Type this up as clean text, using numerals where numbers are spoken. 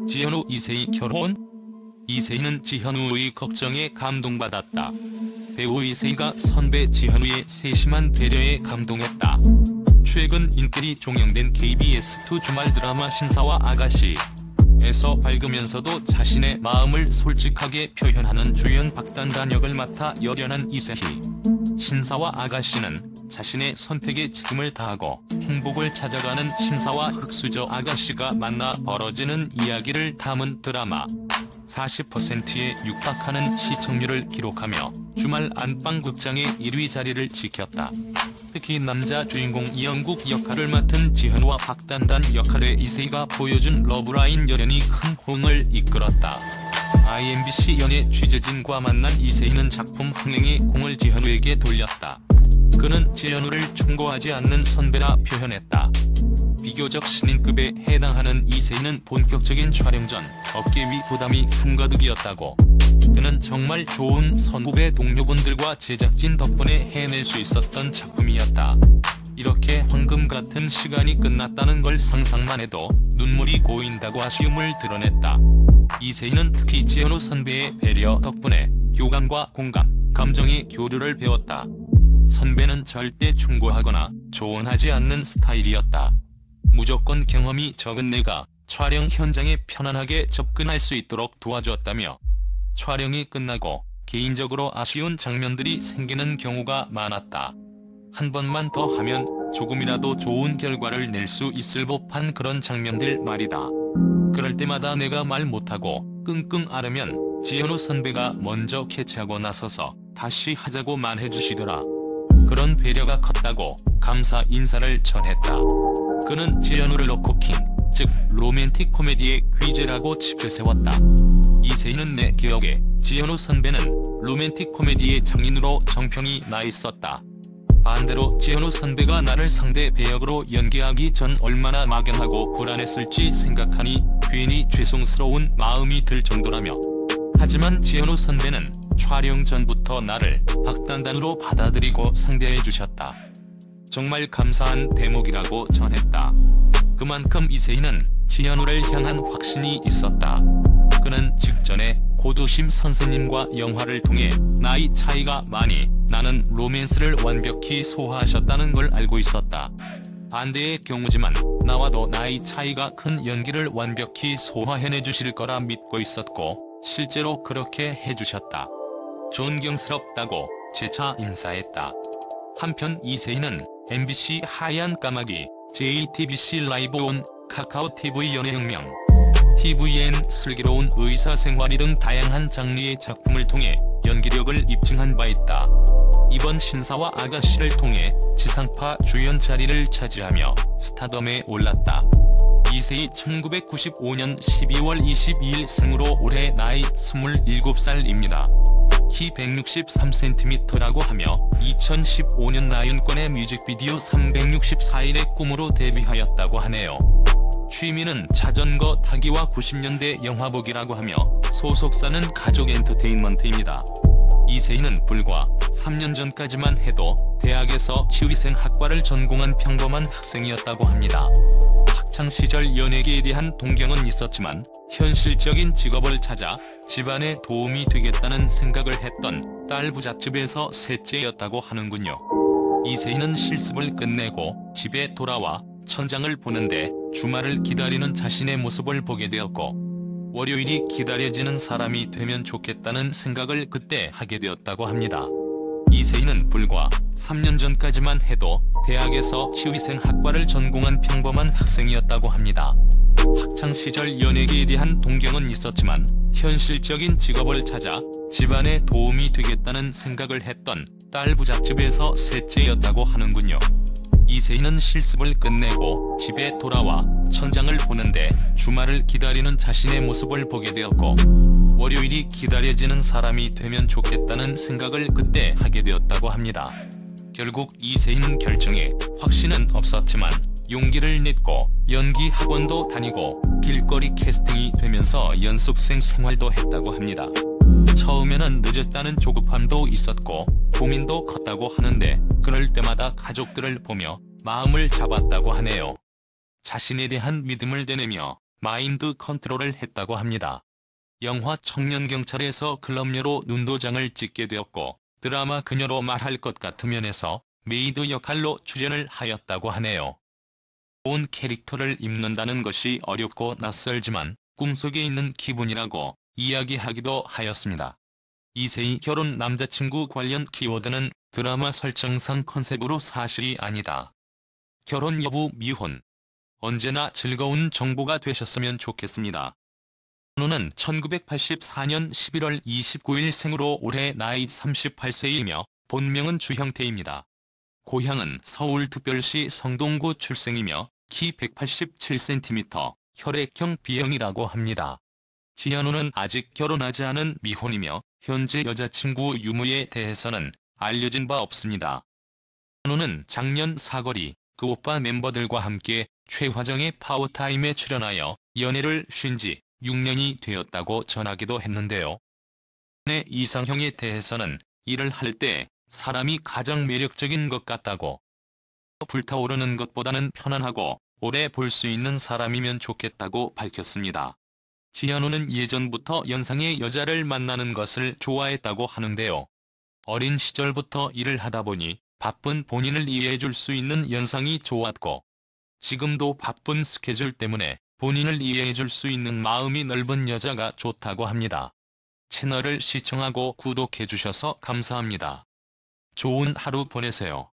지현우 이세희 결혼? 이세희는 지현우의 걱정에 감동받았다. 배우 이세희가 선배 지현우의 세심한 배려에 감동했다. 최근 인기리 종영된 KBS2 주말 드라마 신사와 아가씨에서 밝으면서도 자신의 마음을 솔직하게 표현하는 주연 박단단 역을 맡아 열연한 이세희. 신사와 아가씨는 자신의 선택에 책임을 다하고 행복을 찾아가는 신사와 흑수저 아가씨가 만나 벌어지는 이야기를 담은 드라마. 40%에 육박하는 시청률을 기록하며 주말 안방극장의 1위 자리를 지켰다. 특히 남자 주인공 이영국 역할을 맡은 지현우와 박단단 역할의 이세희가 보여준 러브라인 열연이 큰 호응을 이끌었다. IMBC 연예 취재진과 만난 이세희는 작품 흥행의 공을 지현우에게 돌렸다. 그는 지현우를 충고하지 않는 선배라 표현했다. 비교적 신인급에 해당하는 이세희는 본격적인 촬영 전 어깨 위 부담이 한가득이었다고. 그는 정말 좋은 선후배 동료분들과 제작진 덕분에 해낼 수 있었던 작품이었다. 이렇게 황금 같은 시간이 끝났다는 걸 상상만 해도 눈물이 고인다고 아쉬움을 드러냈다. 이세희는 특히 지현우 선배의 배려 덕분에 교감과 공감, 감정의 교류를 배웠다. 선배는 절대 충고하거나 조언하지 않는 스타일이었다. 무조건 경험이 적은 내가 촬영 현장에 편안하게 접근할 수 있도록 도와줬다며, 촬영이 끝나고 개인적으로 아쉬운 장면들이 생기는 경우가 많았다. 한 번만 더 하면 조금이라도 좋은 결과를 낼 수 있을 법한 그런 장면들 말이다. 그럴 때마다 내가 말 못하고 끙끙 앓으면 지현우 선배가 먼저 캐치하고 나서서 다시 하자고 말해주시더라. 그런 배려가 컸다고 감사 인사를 전했다. 그는 지현우를 로코킹, 즉 로맨틱 코미디의 귀재라고 치표세웠다. 이세희는 내 기억에 지현우 선배는 로맨틱 코미디의 장인으로 정평이 나 있었다. 반대로 지현우 선배가 나를 상대 배역으로 연기하기 전 얼마나 막연하고 불안했을지 생각하니 괜히 죄송스러운 마음이 들 정도라며, 하지만 지현우 선배는 촬영 전부터 나를 박단단으로 받아들이고 상대해주셨다. 정말 감사한 대목이라고 전했다. 그만큼 이세희는 지현우를 향한 확신이 있었다. 그는 직전에 고두심 선생님과 영화를 통해 나이 차이가 많이 나는 로맨스를 완벽히 소화하셨다는 걸 알고 있었다. 반대의 경우지만 나와도 나이 차이가 큰 연기를 완벽히 소화해내주실 거라 믿고 있었고 실제로 그렇게 해주셨다. 존경스럽다고 재차 인사했다. 한편 이세희는 MBC 하얀 까마귀, JTBC 라이브 온, 카카오TV 연예혁명, TVN 슬기로운 의사생활이 등 다양한 장르의 작품을 통해 연기력을 입증한 바 있다. 이번 신사와 아가씨를 통해 지상파 주연 자리를 차지하며 스타덤에 올랐다. 이세희 1995년 12월 22일 생으로 올해 나이 27살입니다. 키 163cm라고 하며 2015년 나윤권의 뮤직비디오 364일의 꿈으로 데뷔하였다고 하네요. 취미는 자전거 타기와 90년대 영화 보기라고 하며 소속사는 가족 엔터테인먼트입니다. 이세희는 불과 3년 전까지만 해도 대학에서 치위생학과를 전공한 평범한 학생이었다고 합니다. 학창시절 연예계에 대한 동경은 있었지만 현실적인 직업을 찾아 집안에 도움이 되겠다는 생각을 했던 딸 부잣집에서 셋째였다고 하는군요. 이세희는 실습을 끝내고 집에 돌아와 천장을 보는데 주말을 기다리는 자신의 모습을 보게 되었고, 월요일이 기다려지는 사람이 되면 좋겠다는 생각을 그때 하게 되었다고 합니다. 이세희는 불과 3년 전까지만 해도 대학에서 치위생학과를 전공한 평범한 학생이었다고 합니다. 학창시절 연예계에 대한 동경은 있었지만 현실적인 직업을 찾아 집안에 도움이 되겠다는 생각을 했던 딸 부잣집에서 셋째였다고 하는군요. 이세희는 실습을 끝내고 집에 돌아와 천장을 보는데 주말을 기다리는 자신의 모습을 보게 되었고, 월요일이 기다려지는 사람이 되면 좋겠다는 생각을 그때 하게 되었다고 합니다. 결국 이세희는 결정에 확신은 없었지만 용기를 냈고 연기 학원도 다니고 길거리 캐스팅이 되면서 연습생 생활도 했다고 합니다. 처음에는 늦었다는 조급함도 있었고 고민도 컸다고 하는데 그럴 때마다 가족들을 보며 마음을 잡았다고 하네요. 자신에 대한 믿음을 되뇌며 마인드 컨트롤을 했다고 합니다. 영화 청년경찰에서 클럽녀로 눈도장을 찍게 되었고 드라마 그녀로 말할 것 같으면에서 메이드 역할로 출연을 하였다고 하네요. 온 캐릭터를 입는다는 것이 어렵고 낯설지만 꿈속에 있는 기분이라고 이야기하기도 하였습니다. 이세희 결혼 남자친구 관련 키워드는 드라마 설정상 컨셉으로 사실이 아니다. 결혼 여부 미혼. 언제나 즐거운 정보가 되셨으면 좋겠습니다. 현우는 1984년 11월 29일 생으로 올해 나이 38세이며 본명은 주형태입니다. 고향은 서울특별시 성동구 출생이며 키 187cm, 혈액형 B형이라고 합니다. 지현우는 아직 결혼하지 않은 미혼이며 현재 여자친구 유무에 대해서는 알려진 바 없습니다. 현우는 작년 사거리 그 오빠 멤버들과 함께 최화정의 파워타임에 출연하여 연애를 쉰 지 6년이 되었다고 전하기도 했는데요. 내 이상형에 대해서는 일을 할 때 사람이 가장 매력적인 것 같다고, 불타오르는 것보다는 편안하고 오래 볼 수 있는 사람이면 좋겠다고 밝혔습니다. 지현우는 예전부터 연상의 여자를 만나는 것을 좋아했다고 하는데요. 어린 시절부터 일을 하다 보니 바쁜 본인을 이해해줄 수 있는 연상이 좋았고 지금도 바쁜 스케줄 때문에 본인을 이해해줄 수 있는 마음이 넓은 여자가 좋다고 합니다. 채널을 시청하고 구독해주셔서 감사합니다. 좋은 하루 보내세요.